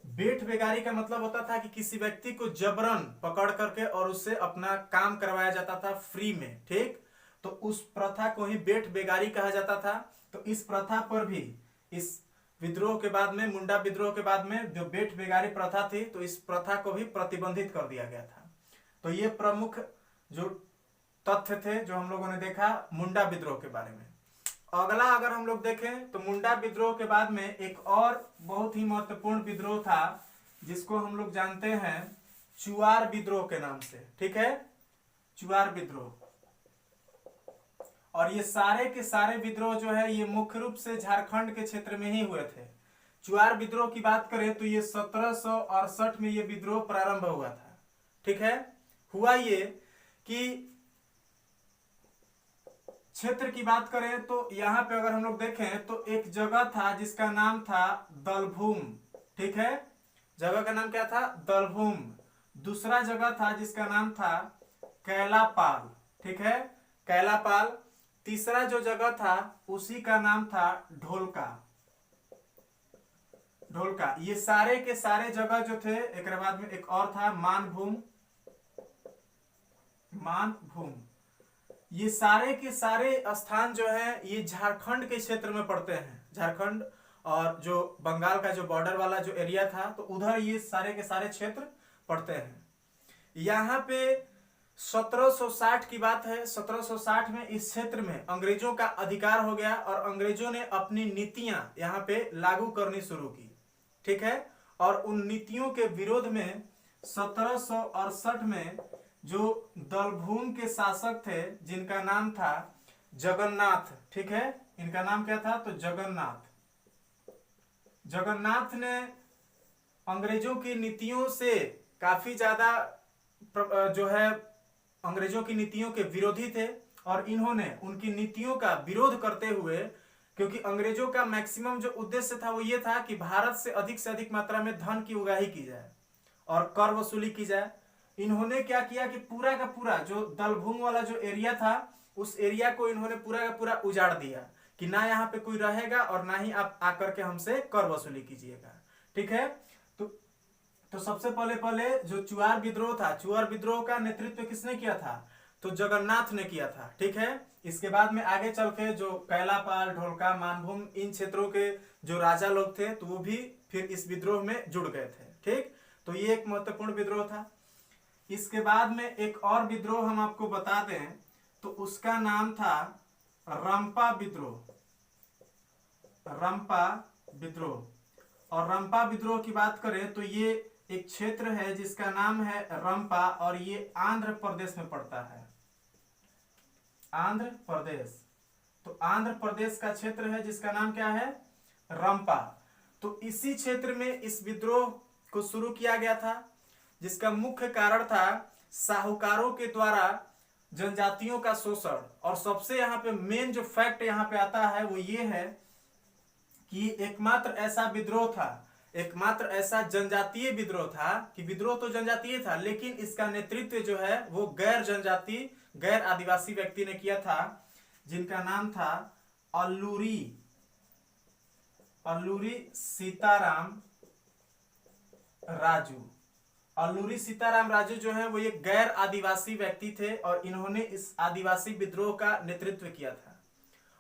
बेट बेगारी का मतलब होता था कि किसी व्यक्ति को जबरन पकड़ करके और उससे अपना काम करवाया जाता था फ्री में। ठीक, तो उस प्रथा को ही बेट बेगारी कहा जाता था। तो इस प्रथा पर भी, इस विद्रोह के बाद में, मुंडा विद्रोह के बाद में जो बेट बेगारी प्रथा थी, तो इस प्रथा को भी प्रतिबंधित कर दिया गया था। तो ये प्रमुख जो तथ्य थे जो हम लोगों ने देखा मुंडा विद्रोह के बारे में। अगला अगर हम लोग देखें तो मुंडा विद्रोह के बाद में एक और बहुत ही महत्वपूर्ण विद्रोह था जिसको हम लोग जानते हैं चुआर विद्रोह के नाम से। ठीक है, चुआर विद्रोह। और ये सारे के सारे विद्रोह जो है ये मुख्य रूप से झारखंड के क्षेत्र में ही हुए थे। चुआर विद्रोह की बात करें तो ये 1768 में ये विद्रोह प्रारंभ हुआ था। ठीक है, हुआ ये कि क्षेत्र की बात करें तो यहां पे अगर हम लोग देखें तो एक जगह था जिसका नाम था दलभूम। ठीक है, जगह का नाम क्या था? दलभूम। दूसरा जगह था जिसका नाम था कैलापाल। ठीक है, कैलापाल। तीसरा जो जगह था उसी का नाम था ढोलका। ढोलका। ये सारे के सारे जगह जो थे, एक बाद में एक और था मानभूम। मानभूम। ये सारे के सारे स्थान जो है ये झारखंड के क्षेत्र में पड़ते हैं। झारखंड और जो बंगाल का जो बॉर्डर वाला जो एरिया था तो उधर ये सारे के सारे क्षेत्र पड़ते हैं। यहाँ पे 1760 की बात है। 1760 में इस क्षेत्र में अंग्रेजों का अधिकार हो गया और अंग्रेजों ने अपनी नीतियां यहाँ पे लागू करनी शुरू की। ठीक है, और उन नीतियों के विरोध में 1768 में जो दलभूम के शासक थे जिनका नाम था जगन्नाथ। ठीक है, इनका नाम क्या था? तो जगन्नाथ। जगन्नाथ ने अंग्रेजों की नीतियों से काफी ज्यादा जो है अंग्रेजों की नीतियों के विरोधी थे और इन्होंने उनकी नीतियों का विरोध करते हुए, क्योंकि अंग्रेजों का मैक्सिमम जो उद्देश्य था वो ये था कि भारत से अधिक मात्रा में धन की उगाही की जाए और कर वसूली की जाए। इन्होंने क्या किया कि पूरा का पूरा जो दलभूम वाला जो एरिया था उस एरिया को इन्होंने पूरा का पूरा उजाड़ दिया कि ना यहाँ पे कोई रहेगा और ना ही आप आकर के हमसे कर वसूली कीजिएगा। ठीक है, तो सबसे पहले जो चुआर विद्रोह था, चुआर विद्रोह का नेतृत्व किसने किया था? तो जगन्नाथ ने किया था। ठीक है, इसके बाद में आगे चल के जो कैलापाल, ढोलका, मानभूम इन क्षेत्रों के जो राजा लोग थे तो वो भी फिर इस विद्रोह में जुड़ गए थे। ठीक, तो ये एक महत्वपूर्ण विद्रोह था। इसके बाद में एक और विद्रोह हम आपको बता दें तो उसका नाम था रंपा विद्रोह। रंपा विद्रोह। और रंपा विद्रोह की बात करें तो ये एक क्षेत्र है जिसका नाम है रंपा और ये आंध्र प्रदेश में पड़ता है। आंध्र प्रदेश। तो आंध्र प्रदेश का क्षेत्र है जिसका नाम क्या है? रंपा। तो इसी क्षेत्र में इस विद्रोह को शुरू किया गया था जिसका मुख्य कारण था साहूकारों के द्वारा जनजातियों का शोषण। और सबसे यहाँ पे मेन जो फैक्ट यहाँ पे आता है वो ये है कि एकमात्र ऐसा विद्रोह था, एकमात्र ऐसा जनजातीय विद्रोह था कि विद्रोह तो जनजातीय था लेकिन इसका नेतृत्व जो है वो गैर जनजाति, गैर आदिवासी व्यक्ति ने किया था जिनका नाम था अल्लूरी सीताराम राजू। अल्लूरी सीताराम राजू जो है वो एक गैर आदिवासी व्यक्ति थे और इन्होंने इस आदिवासी विद्रोह का नेतृत्व किया था।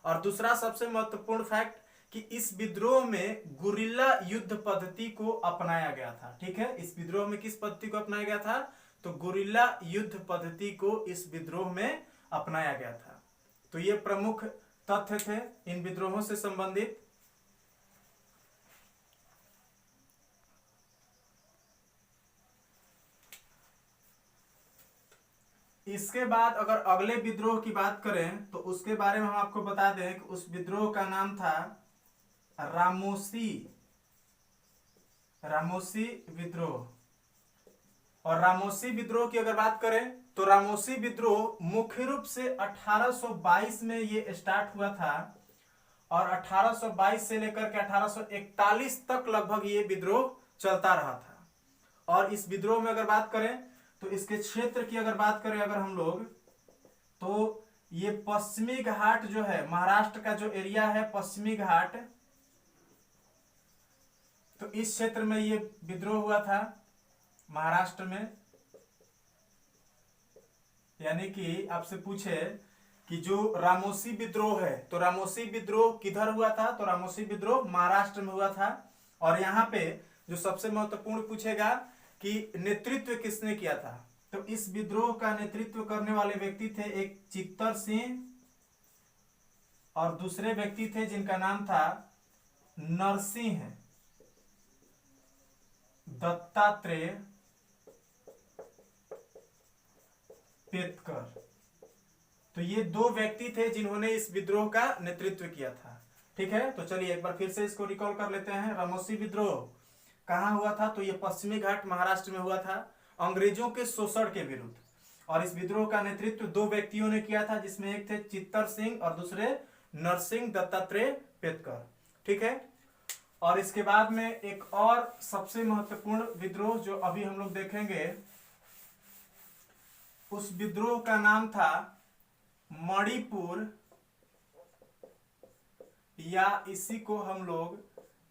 और दूसरा सबसे महत्वपूर्ण फैक्ट कि इस विद्रोह में गुरिल्ला युद्ध पद्धति को अपनाया गया था। ठीक है, इस विद्रोह में किस पद्धति को अपनाया गया था? तो गुरिल्ला युद्ध पद्धति को इस विद्रोह में अपनाया गया था। तो ये प्रमुख तथ्य थे इन विद्रोहों से संबंधित। इसके बाद अगर अगले विद्रोह की बात करें तो उसके बारे में हम आपको बता दें कि उस विद्रोह का नाम था रामोसी विद्रोह। और रामोसी विद्रोह की अगर बात करें तो रामोसी विद्रोह मुख्य रूप से 1822 में ये स्टार्ट हुआ था और 1822 से लेकर के 1841 तक लगभग ये विद्रोह चलता रहा था। और इस विद्रोह में अगर बात करें तो इसके क्षेत्र की अगर बात करें अगर हम लोग तो ये पश्चिमी घाट जो है, महाराष्ट्र का जो एरिया है पश्चिमी घाट, तो इस क्षेत्र में ये विद्रोह हुआ था महाराष्ट्र में। यानी कि आपसे पूछे कि जो रामोसी विद्रोह है तो रामोसी विद्रोह किधर हुआ था? तो रामोसी विद्रोह महाराष्ट्र में हुआ था। और यहाँ पे जो सबसे महत्वपूर्ण पूछेगा कि नेतृत्व किसने किया था, तो इस विद्रोह का नेतृत्व करने वाले व्यक्ति थे एक चित्तर सिंह और दूसरे व्यक्ति थे जिनका नाम था नरसिंह दत्तात्रेय पेतकर। तो ये दो व्यक्ति थे जिन्होंने इस विद्रोह का नेतृत्व किया था। ठीक है, तो चलिए एक बार फिर से इसको रिकॉल कर लेते हैं। रामोसी विद्रोह कहाँ हुआ था? तो ये पश्चिमी घाट महाराष्ट्र में हुआ था, अंग्रेजों के शोषण के विरुद्ध। और इस विद्रोह का नेतृत्व दो व्यक्तियों ने किया था, जिसमें एक थे चित्तर सिंह और दूसरे नरसिंह दत्तात्रेय पेतकर। ठीक है, और इसके बाद में एक और सबसे महत्वपूर्ण विद्रोह जो अभी हम लोग देखेंगे, उस विद्रोह का नाम था मणिपुर, या इसी को हम लोग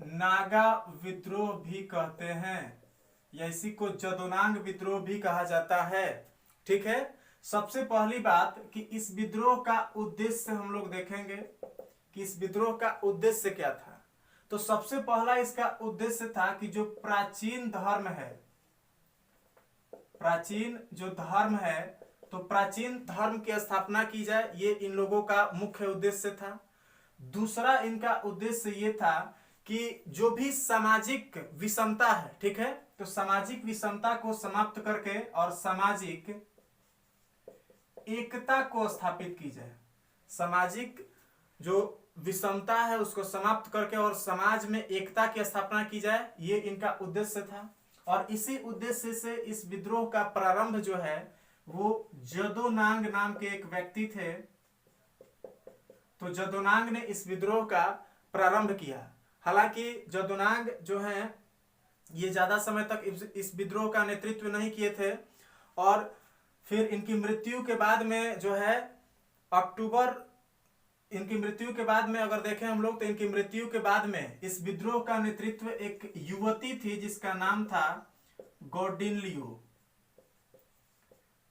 नागा विद्रोह भी कहते हैं, या इसी को जदोनांग विद्रोह भी कहा जाता है। ठीक है, सबसे पहली बात कि इस विद्रोह का उद्देश्य हम लोग देखेंगे कि इस विद्रोह का उद्देश्य क्या था। तो सबसे पहला इसका उद्देश्य था कि जो प्राचीन धर्म है, प्राचीन जो धर्म है, तो प्राचीन धर्म की स्थापना की जाए, ये इन लोगों का मुख्य उद्देश्य था। दूसरा इनका उद्देश्य ये था कि जो भी सामाजिक विषमता है, ठीक है, तो सामाजिक विषमता को समाप्त करके और सामाजिक एकता को स्थापित की जाए। सामाजिक जो विषमता है उसको समाप्त करके और समाज में एकता की स्थापना की जाए, ये इनका उद्देश्य था। और इसी उद्देश्य से इस विद्रोह का प्रारंभ जो है वो जदोनांग नाम के एक व्यक्ति थे। तो जदोनांग ने इस विद्रोह का प्रारंभ किया। हालांकि जदोनांग जो है ये ज्यादा समय तक इस विद्रोह का नेतृत्व नहीं किए थे, और फिर इनकी मृत्यु के बाद में जो है इनकी मृत्यु के बाद में अगर देखें हम लोग, तो इनकी मृत्यु के बाद में इस विद्रोह का नेतृत्व एक युवती थी जिसका नाम था कौंडिन्य।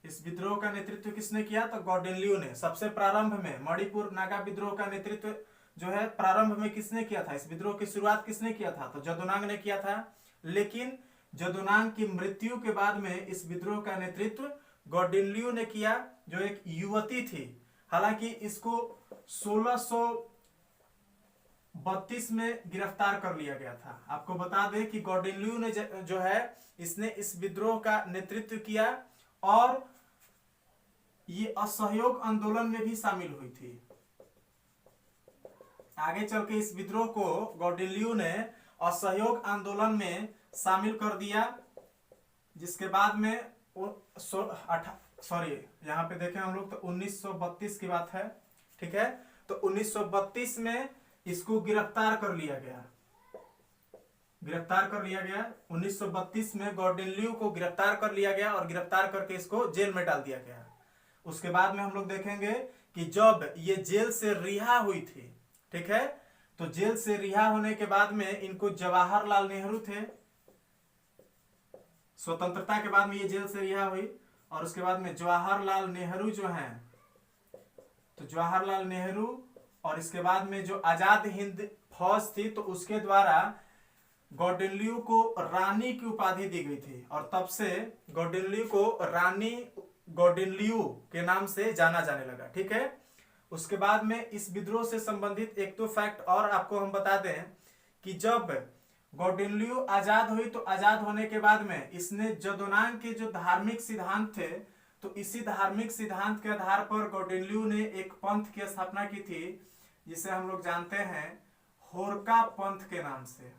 इस विद्रोह का नेतृत्व किसने किया? तो कौंडिन्य ने। सबसे प्रारंभ में मणिपुर नागा विद्रोह का नेतृत्व जो है प्रारंभ में किसने किया था? इस विद्रोह की शुरुआत किसने किया था? तो जदोनांग ने किया था। लेकिन जदोनांग की मृत्यु के बाद में इस विद्रोह का नेतृत्व कौंडिन्य ने किया, जो एक युवती थी। हालांकि इसको 1632 में गिरफ्तार कर लिया गया था। आपको बता दें कि कौंडिन्य ने जो है इसने इस विद्रोह का नेतृत्व किया और ये असहयोग आंदोलन में भी शामिल हुई थी। आगे चल के इस विद्रोह को कौंडिन्य ने असहयोग आंदोलन में शामिल कर दिया, जिसके बाद में यहाँ पे देखें हम लोग तो 1932 की बात है। ठीक है, तो 1932 में इसको गिरफ्तार कर लिया गया। 1932 में कौंडिन्य को गिरफ्तार कर लिया गया और गिरफ्तार करके इसको जेल में डाल दिया गया। उसके बाद में हम लोग देखेंगे कि जब ये जेल से रिहा हुई थी, ठीक है, तो जेल से रिहा होने के बाद में इनको जवाहरलाल नेहरू थे। स्वतंत्रता के बाद में ये जेल से रिहा हुई और उसके बाद में जवाहरलाल नेहरू जो हैं, तो जवाहरलाल नेहरू और इसके बाद में जो आजाद हिंद फौज थी, तो उसके द्वारा कौंडिन्य को रानी की उपाधि दी गई थी और तब से कौंडिन्य को रानी कौंडिन्य के नाम से जाना जाने लगा। ठीक है, उसके बाद में इस विद्रोह से संबंधित एक दो फैक्ट और आपको हम बता दें कि जब कौंडिन्य आजाद हुई, तो आजाद होने के बाद में इसने जदोनांग के जो धार्मिक सिद्धांत थे, तो इसी धार्मिक सिद्धांत के आधार पर कौंडिन्य ने एक पंथ की स्थापना की थी जिसे हम लोग जानते हैं होरका पंथ के नाम से,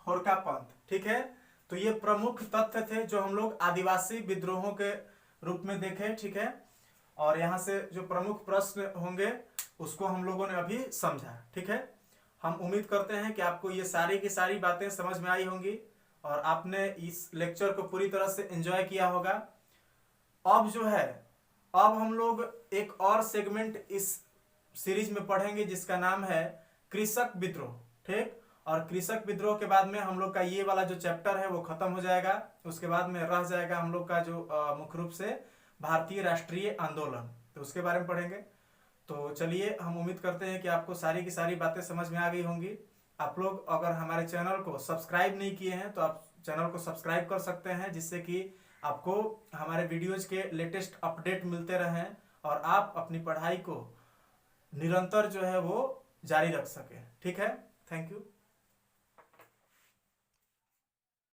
होरका पंथ। ठीक है, तो ये प्रमुख तथ्य थे जो हम लोग आदिवासी विद्रोहों के रूप में देखे। ठीक है, और यहाँ से जो प्रमुख प्रश्न होंगे उसको हम लोगों ने अभी समझा। ठीक है, हम उम्मीद करते हैं कि आपको ये सारी की सारी बातें समझ में आई होंगी और आपने इस लेक्चर को पूरी तरह से एंजॉय किया होगा। अब जो है, अब हम लोग एक और सेगमेंट इस सीरीज में पढ़ेंगे जिसका नाम है कृषक विद्रोह। ठीक, और कृषक विद्रोह के बाद में हम लोग का ये वाला जो चैप्टर है वो खत्म हो जाएगा। उसके बाद में रह जाएगा हम लोग का जो मुख्य रूप से भारतीय राष्ट्रीय आंदोलन, तो उसके बारे में पढ़ेंगे। तो चलिए, हम उम्मीद करते हैं कि आपको सारी की सारी बातें समझ में आ गई होंगी। आप लोग अगर हमारे चैनल को सब्सक्राइब नहीं किए हैं तो आप चैनल को सब्सक्राइब कर सकते हैं, जिससे कि आपको हमारे वीडियोज के लेटेस्ट अपडेट मिलते रहें और आप अपनी पढ़ाई को निरंतर जो है वो जारी रख सकें। ठीक है, थैंक यू।